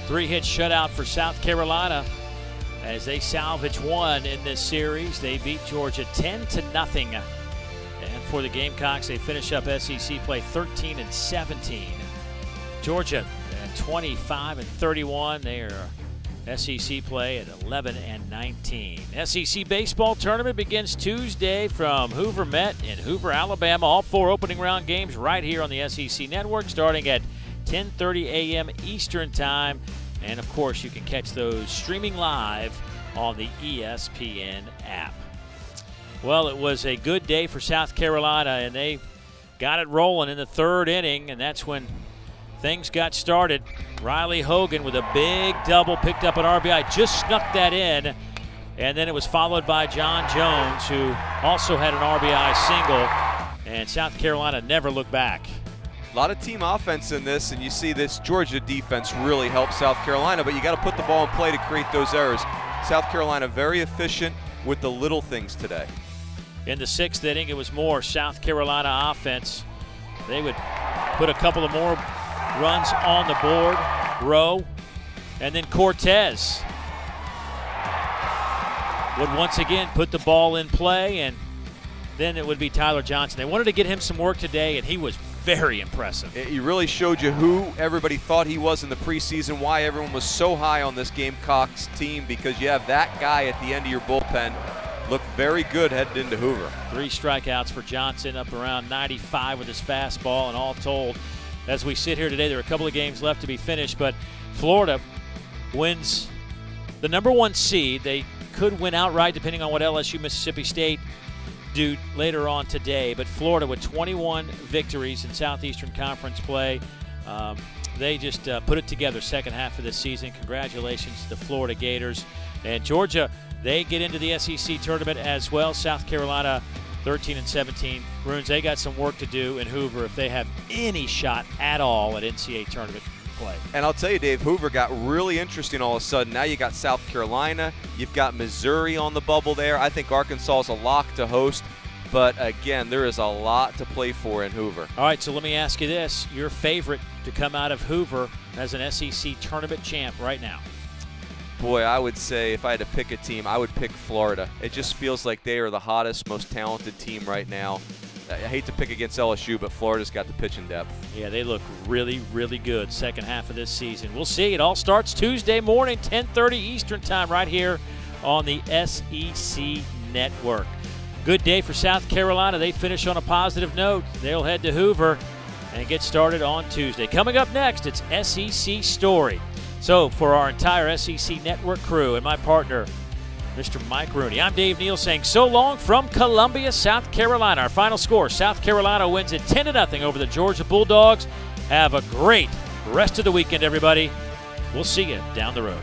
Three-hit shutout for South Carolina as they salvage one in this series. They beat Georgia 10-0. And for the Gamecocks, they finish up SEC play 13-17. Georgia at 25-31. They are SEC play at 11-19. SEC baseball tournament begins Tuesday from Hoover Met in Hoover, Alabama. All four opening round games right here on the SEC Network starting at 10:30 a.m. Eastern Time. And of course, you can catch those streaming live on the ESPN app. Well, it was a good day for South Carolina, and they got it rolling in the third inning, and that's when things got started. Riley Hogan with a big double, picked up an RBI, just snuck that in, and then it was followed by John Jones, who also had an RBI single, and South Carolina never looked back. A lot of team offense in this, and you see this Georgia defense really help South Carolina, but you got to put the ball in play to create those errors. South Carolina very efficient with the little things today. In the sixth inning, it was more South Carolina offense. They would put a couple of more runs on the board. Rowe, and then Cortez would once again put the ball in play, and then it would be Tyler Johnson. They wanted to get him some work today, and he was very impressive. He really showed you who everybody thought he was in the preseason, why everyone was so high on this Gamecocks team, because you have that guy at the end of your bullpen. Looked very good headed into Hoover. 3 strikeouts for Johnson, up around 95 with his fastball, and all told, as we sit here today, there are a couple of games left to be finished, but Florida wins the #1 seed. They could win outright depending on what LSU Mississippi State do later on today, but Florida with 21 victories in Southeastern Conference play. They just put it together second half of the season. Congratulations to the Florida Gators. And Georgia, they get into the SEC tournament as well. South Carolina 13-17. Bruins, they got some work to do in Hoover if they have any shot at all at NCAA tournament play. And I'll tell you, Dave, Hoover got really interesting all of a sudden. Now you got South Carolina, you've got Missouri on the bubble there. I think Arkansas is a lock to host, but again, there is a lot to play for in Hoover. All right, so let me ask you this. Your favorite to come out of Hoover as an SEC tournament champ right now? Boy, I would say if I had to pick a team, I would pick Florida. It just feels like they are the hottest, most talented team right now. I hate to pick against LSU, but Florida's got the pitching depth. Yeah, they look really, really good second half of this season. We'll see. It all starts Tuesday morning, 10:30 Eastern Time, right here on the SEC Network. Good day for South Carolina. They finish on a positive note. They'll head to Hoover and get started on Tuesday. Coming up next, it's SEC Story. So for our entire SEC Network crew and my partner, Mr. Mike Rooney, I'm Dave Neal saying so long from Columbia, South Carolina. Our final score, South Carolina wins it 10-0 over the Georgia Bulldogs. Have a great rest of the weekend, everybody. We'll see you down the road.